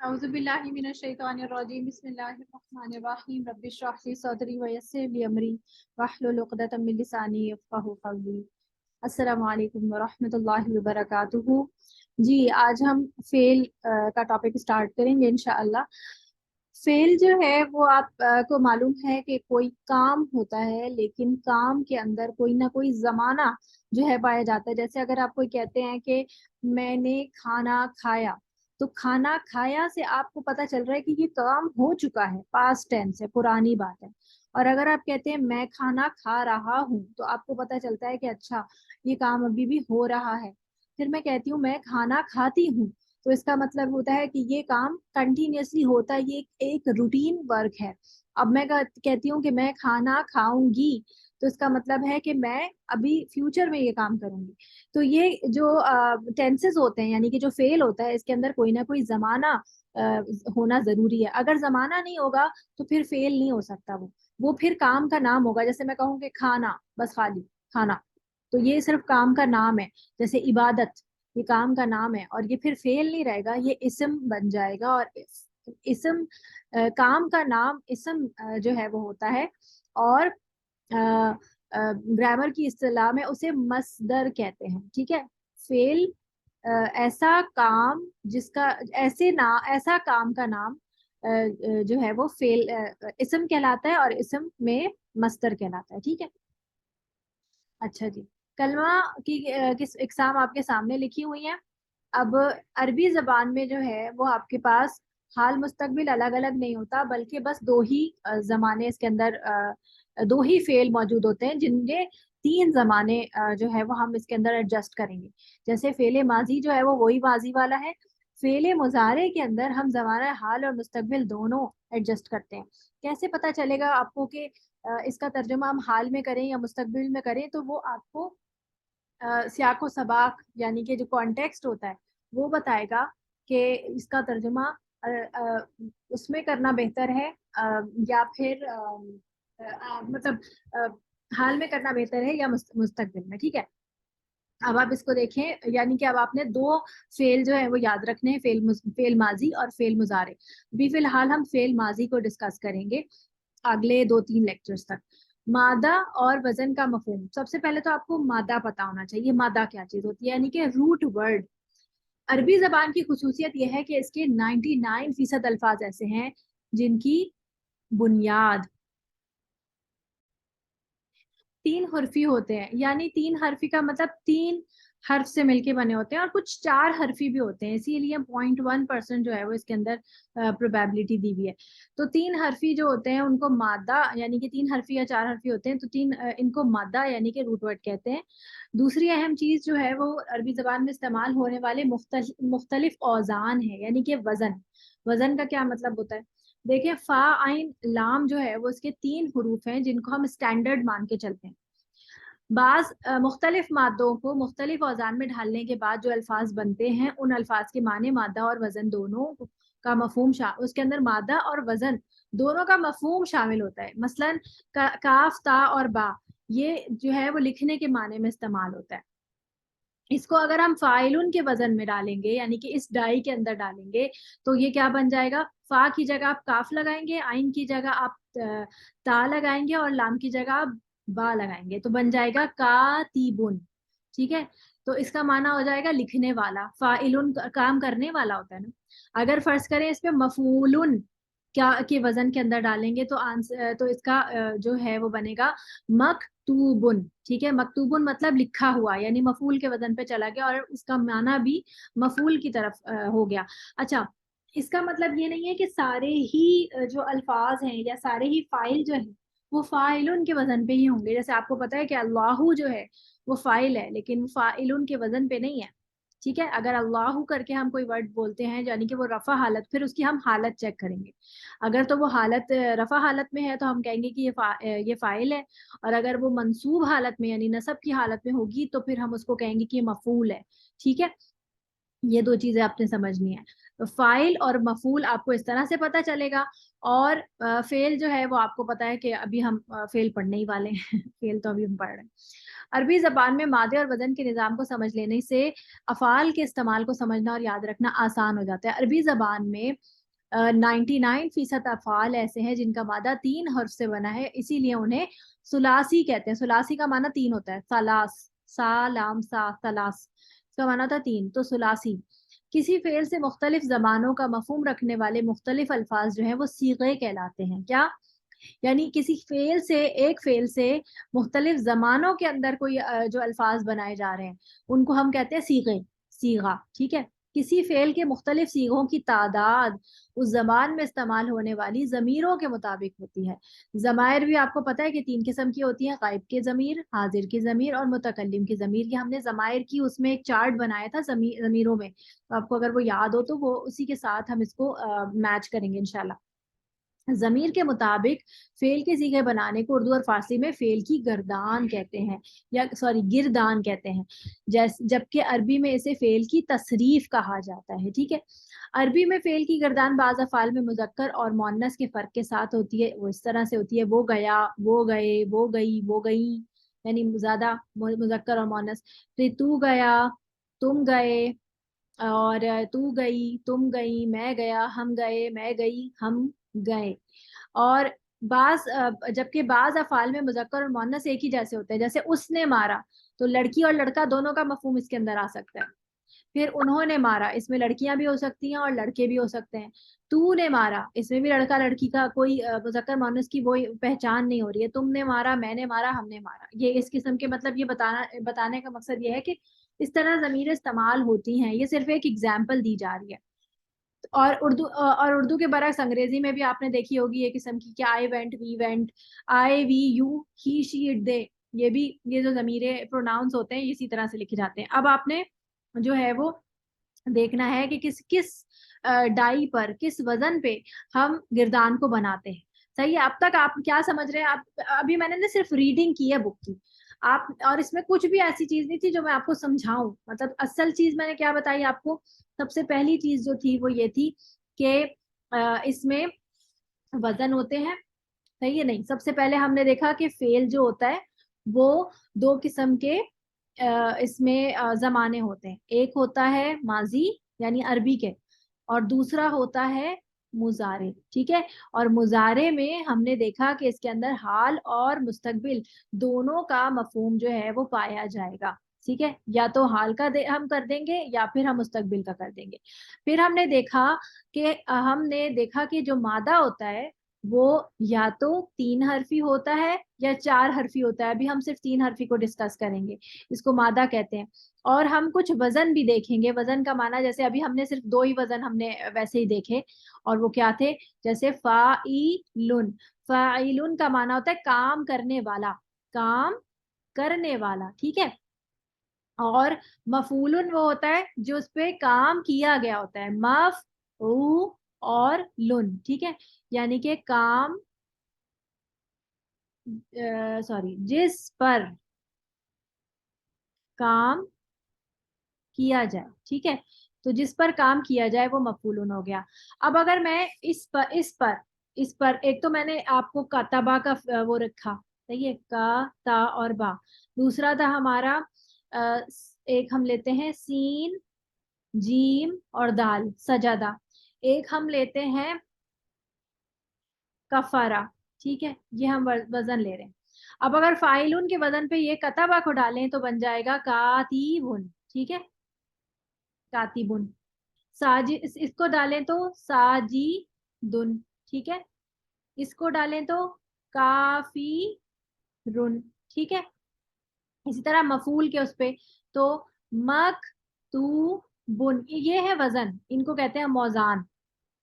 اعوذ باللہ من الشیطان الرجیم بسم اللہ الرحمن الرحیم رب اشرح لی صدری ویسر لی امری واحلل عقدۃ من لسانی یفقہوا قولی۔ السلام علیکم ورحمۃ اللہ وبرکاتہ۔ جی آج ہم فیل کا ٹاپک اسٹارٹ کریں گے انشاءاللہ۔ فیل جو ہے وہ آپ کو معلوم ہے کہ کوئی کام ہوتا ہے لیکن کام کے اندر کوئی نہ کوئی زمانہ جو ہے پایا جاتا ہے۔ جیسے اگر آپ کوئی کہتے ہیں کہ میں نے کھانا کھایا، تو کھانا کھایا سے آپ کو پتہ چل رہا ہے کہ یہ کام ہو چکا ہے، پاسٹ ٹینس ہے، پرانی بات ہے۔ اور اگر آپ کہتے ہیں میں کھانا کھا رہا ہوں، تو آپ کو پتہ چلتا ہے کہ اچھا یہ کام ابھی بھی ہو رہا ہے۔ پھر میں کہتی ہوں میں کھانا کھاتی ہوں، تو اس کا مطلب ہوتا ہے کہ یہ کام کنٹینیوسلی ہوتا ہے، یہ ایک روٹین ورک ہے۔ اب میں کہتی ہوں کہ میں کھانا کھاؤں گی، تو اس کا مطلب ہے کہ میں ابھی فیوچر میں یہ کام کروں گی۔ تو یہ جو ٹینسز ہوتے ہیں، یعنی کہ جو فیل ہوتا ہے، اس کے اندر کوئی نہ کوئی زمانہ ہونا ضروری ہے۔ اگر زمانہ نہیں ہوگا تو پھر فیل نہیں ہو سکتا، وہ پھر کام کا نام ہوگا۔ جیسے میں کہوں کہ کھانا، بس خالی کھانا، تو یہ صرف کام کا نام ہے۔ جیسے عبادت، یہ کام کا نام ہے اور یہ پھر فیل نہیں رہے گا، یہ اسم بن جائے گا۔ اور اسم کام کا نام اسم جو ہے وہ ہوتا ہے، اور گرامر کی اصطلاح میں اسے مصدر کہتے ہیں، ٹھیک ہے۔ فیل ایسا کام جس کا ایسا کام کا نام جو ہے وہ فیل اسم کہلاتا ہے، اور اسم میں مصدر کہلاتا ہے، ٹھیک ہے۔ اچھا جی، کلمہ کی کس اقسام آپ کے سامنے لکھی ہوئی ہیں۔ اب عربی زبان میں جو ہے وہ آپ کے پاس حال مستقبل الگ الگ نہیں ہوتا، بلکہ بس دو ہی زمانے اس کے اندر دو ہی فعل موجود ہوتے ہیں، جن کے تین زمانے جو ہے وہ ہم اس کے اندر ایڈجسٹ کریں گے۔ جیسے فعل ماضی جو ہے وہ وہی ماضی والا ہے۔ فعل مضارع کے اندر ہم زمانہ حال اور مستقبل دونوں ایڈجسٹ کرتے ہیں۔ کیسے پتہ چلے گا آپ کو کہ اس کا ترجمہ ہم حال میں کریں یا مستقبل میں کریں؟ تو وہ آپ کو سیاق و سباق، یعنی کہ جو کانٹیکسٹ ہوتا ہے وہ بتائے گا کہ اس کا ترجمہ اس میں کرنا بہتر ہے یا پھر مطلب حال میں کرنا بہتر ہے یا مستقبل میں، ٹھیک ہے۔ اب آپ اس کو دیکھیں، یعنی کہ اب آپ نے دو فعل جو ہے وہ یاد رکھنے ہیں، فعل ماضی اور فعل مضارع۔ بھی فی الحال ہم فعل ماضی کو ڈسکس کریں گے اگلے 2-3 لیکچرز تک۔ مادہ اور وزن کا مفہوم، سب سے پہلے تو آپ کو مادہ پتا ہونا چاہیے۔ مادہ کیا چیز ہوتی ہے؟ یعنی کہ روٹ ورڈ۔ عربی زبان کی خصوصیت یہ ہے کہ اس کے 99% الفاظ ایسے ہیں جن کی بنیاد 3 حرفی ہوتے ہیں۔ یعنی 3 حرفی کا مطلب 3 حرف سے مل کے بنے ہوتے ہیں، اور کچھ 4 حرفی بھی ہوتے ہیں، اسی لیے 0.1% جو ہے وہ اس کے اندر پروبیبلٹی دی ہوئی ہے۔ تو 3 حرفی جو ہوتے ہیں ان کو مادہ، یعنی کہ 3 حرفی یا 4 حرفی ہوتے ہیں، تو ان کو مادہ یعنی کہ روٹ ورڈ کہتے ہیں۔ دوسری اہم چیز جو ہے وہ عربی زبان میں استعمال ہونے والے مختلف اوزان ہیں، یعنی کہ وزن۔ وزن کا کیا مطلب ہوتا ہے؟ دیکھیں، فا عین لام جو ہے وہ اس کے 3 حروف ہیں جن کو ہم اسٹینڈرڈ مان کے چلتے ہیں۔ بعض مختلف مادوں کو مختلف اوزان میں ڈھالنے کے بعد جو الفاظ بنتے ہیں، ان الفاظ کے معنی مادہ اور وزن دونوں کا مفہوم اس کے اندر مادہ اور وزن دونوں کا مفہوم شامل ہوتا ہے۔ مثلا کاف، تا اور با، یہ جو ہے وہ لکھنے کے معنی میں استعمال ہوتا ہے۔ اس کو اگر ہم فاعلن کے وزن میں ڈالیں گے، یعنی کہ اس ڈائی کے اندر ڈالیں گے، تو یہ کیا بن جائے گا؟ فا کی جگہ آپ کاف لگائیں گے، عین کی جگہ آپ تا لگائیں گے، اور لام کی جگہ آپ با لگائیں گے، تو بن جائے گا کاتبن، ٹھیک ہے۔ تو اس کا معنی ہو جائے گا لکھنے والا۔ فاعلن کام کرنے والا ہوتا ہے نا۔ اگر فرض کریں اس پہ مفعولن کیا کے وزن کے اندر ڈالیں گے، تو اس کا جو ہے وہ بنے گا مکتوبن، ٹھیک ہے۔ مکتوبن مطلب لکھا ہوا، یعنی مفعول کے وزن پہ چلا گیا، اور اس کا معنی بھی مفعول کی طرف ہو گیا۔ اچھا، اس کا مطلب یہ نہیں ہے کہ سارے ہی جو الفاظ ہیں یا سارے ہی فاعل جو ہیں وہ فاعلن کے وزن پہ ہی ہوں گے۔ جیسے آپ کو پتا ہے کہ اللہ جو ہے وہ فاعل ہے، لیکن فاعلن کے وزن پہ نہیں ہے، ٹھیک ہے۔ اگر اللہ کر کے ہم کوئی ورڈ بولتے ہیں، یعنی کہ وہ رفع حالت، پھر اس کی ہم حالت چیک کریں گے۔ اگر تو وہ حالت رفع حالت میں ہے تو ہم کہیں گے کہ یہ فاعل ہے، اور اگر وہ منصوب حالت میں یعنی نصب کی حالت میں ہوگی تو پھر ہم اس کو کہیں گے کہ یہ مفعول ہے، ٹھیک ہے۔ یہ دو چیزیں آپ نے سمجھنی ہے۔ فاعل اور مفعول آپ کو اس طرح سے پتہ چلے گا، اور فعل جو ہے وہ آپ کو پتہ ہے کہ ابھی ہم فعل پڑھنے ہی والے ہیں فعل تو ابھی ہم پڑھ رہے ہیں۔ عربی زبان میں مادے اور وزن کے نظام کو سمجھ لینے سے افعال کے استعمال کو سمجھنا اور یاد رکھنا آسان ہو جاتا ہے. عربی زبان میں 99% افعال ایسے ہیں جن کا مادہ 3 حرف سے بنا ہے، اسی لیے انہیں ثلاثی کہتے ہیں. ثلاثی کا معنی 3 ہوتا ہے. ثلاث، سا لام سا، ثلاث، اس کا معنی تھا 3، تو ثلاثی. کسی فعل سے مختلف زبانوں کا مفہوم رکھنے والے مختلف الفاظ جو ہیں وہ صیغے کہلاتے ہیں. کیا؟ یعنی کسی فعل سے، ایک فعل سے مختلف زمانوں کے اندر کوئی جو الفاظ بنائے جا رہے ہیں ان کو ہم کہتے ہیں صیغے، صیغہ. ٹھیک ہے. کسی فعل کے مختلف صیغوں کی تعداد اس زبان میں استعمال ہونے والی ضمیروں کے مطابق ہوتی ہے. ضمائر بھی آپ کو پتہ ہے کہ 3 قسم کی ہوتی ہیں، غائب کی ضمیر، حاضر کی ضمیر اور متکلم کی ضمیر. یہ ہم نے ضمائر کی اس میں ایک چارٹ بنایا تھا ضمیروں میں، تو آپ کو اگر وہ یاد ہو تو وہ اسی کے ساتھ ہم اس کو میچ کریں گے انشاءاللہ. ضمیر کے مطابق فعل کے صیغے بنانے کو اردو اور فارسی میں فعل کی گردان کہتے ہیں، یا گردان کہتے ہیں، جبکہ عربی میں اسے فعل کی تصریف کہا جاتا ہے. ٹھیک ہے. عربی میں فعل کی گردان بعض افعال میں مذکر اور مؤنث کے فرق کے ساتھ ہوتی ہے. وہ اس طرح سے ہوتی ہے: وہ گیا، وہ گئے، وہ گئی، وہ گئیں، یعنی زیادہ مذکر اور مؤنث. پھر تو گیا، تم گئے، اور تو گئی، تم گئی، میں گیا، ہم گئے، میں گئی، ہم گئے. اور جبکہ بعض افعال میں مذکر اور مؤنث ایک ہی جیسے ہوتے ہیں، جیسے اس نے مارا، تو لڑکی اور لڑکا دونوں کا مفہوم اس کے اندر آ سکتا ہے. پھر انہوں نے مارا، اس میں لڑکیاں بھی ہو سکتی ہیں اور لڑکے بھی ہو سکتے ہیں. تو نے مارا، اس میں بھی لڑکا لڑکی کا کوئی مذکر مؤنث کی وہ پہچان نہیں ہو رہی ہے. تم نے مارا، میں نے مارا، ہم نے مارا. یہ اس قسم کے مطلب یہ بتانے کا مقصد یہ ہے کہ اس طرح ضمیریں استعمال ہوتی ہیں. یہ صرف ایک ایگزامپل دی جا رہی ہے. اور اردو کے برعکس انگریزی میں بھی آپ نے دیکھی ہوگی یہ قسم کی کہ I went, we went, I we you, he she it they. یہ جو ضمیریں پروناؤنس ہوتے ہیں اسی طرح سے لکھے جاتے ہیں. اب آپ نے جو ہے وہ دیکھنا ہے کہ کس ڈائی پر، کس وزن پہ ہم گردان کو بناتے ہیں. صحیح ہے. اب تک آپ کیا سمجھ رہے ہیں؟ ابھی میں نے صرف ریڈنگ کی ہے بک کی، آپ، اور اس میں کچھ بھی ایسی چیز نہیں تھی جو میں آپ کو سمجھاؤں. مطلب اصل چیز میں نے کیا بتائی آپ کو؟ سب سے پہلی چیز جو تھی وہ یہ تھی کہ اس میں وزن ہوتے ہیں. صحیح ہے. نہیں، سب سے پہلے ہم نے دیکھا کہ فعل جو ہوتا ہے وہ 2 قسم کے اس میں زمانے ہوتے ہیں. ایک ہوتا ہے ماضی یعنی عربی کے، اور دوسرا ہوتا ہے مضارع. ٹھیک ہے. اور مضارع میں ہم نے دیکھا کہ اس کے اندر حال اور مستقبل دونوں کا مفہوم جو ہے وہ پایا جائے گا. ٹھیک ہے. یا تو حال کا ہم کر دیں گے یا پھر ہم مستقبل کا کر دیں گے. پھر ہم نے دیکھا کہ جو مادہ ہوتا ہے وہ یا تو 3 حرفی ہوتا ہے یا 4 حرفی ہوتا ہے. ابھی ہم صرف 3 حرفی کو ڈسکس کریں گے، اس کو مادہ کہتے ہیں. اور ہم کچھ وزن بھی دیکھیں گے. وزن کا معنی جیسے ابھی ہم نے صرف 2 ہی وزن ہم نے ویسے ہی دیکھے، اور وہ کیا تھے؟ جیسے فاعلن. فاعلن کا معنی ہوتا ہے کام کرنے والا، کام کرنے والا. ٹھیک ہے. اور مفعولن وہ ہوتا ہے جو اس پہ کام کیا گیا ہوتا ہے. اور لن. ٹھیک ہے. یعنی کہ کام جس پر کام کیا جائے. ٹھیک ہے. تو جس پر کام کیا جائے وہ مفعولن ہو گیا. اب اگر میں اس پر ایک تو میں نے آپ کو کاتبا کا وہ رکھا، صحیح ہے، کا، تا اور با. دوسرا تھا ہمارا ایک ہم لیتے ہیں سین، جیم اور دال، سجدہ. ایک ہم لیتے ہیں کفارہ. ٹھیک ہے. یہ ہم وزن لے رہے ہیں. اب اگر فاعلون کے وزن پہ یہ کتبہ کو ڈالیں تو بن جائے گا کاتبن. ٹھیک ہے. کاتبن. اس کو ڈالیں تو ساجدن. ٹھیک ہے. اس کو ڈالیں تو کافی رن. ٹھیک ہے. اسی طرح مفعول کے اس پہ تو مکتوبن. یہ ہے وزن، ان کو کہتے ہیں موزان.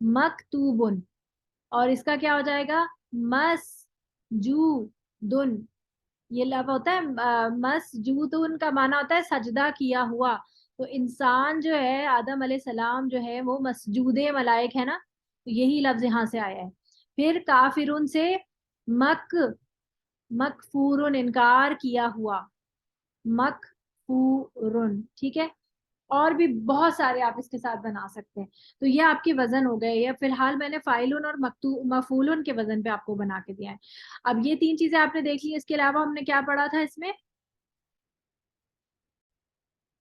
مکتوبن. اور اس کا کیا ہو جائے گا؟ مسجودن. یہ لفظ ہوتا ہے مسجودن کا معنی ہوتا ہے سجدہ کیا ہوا. تو انسان جو ہے، آدم علیہ السلام جو ہے وہ مسجود ملائک ہے نا، تو یہی لفظ یہاں سے آیا ہے. پھر کافرون سے مکفورن، انکار کیا ہوا، مکفورن. ٹھیک ہے. اور بھی بہت سارے آپ اس کے ساتھ بنا سکتے ہیں. تو یہ آپ کے وزن ہو گئے. یہ فی الحال میں نے فاعلن اور مفعولن کے وزن پہ آپ کو بنا کے دیا ہے. اب یہ 3 چیزیں آپ نے دیکھ لی. اس کے علاوہ ہم نے کیا پڑھا تھا اس میں؟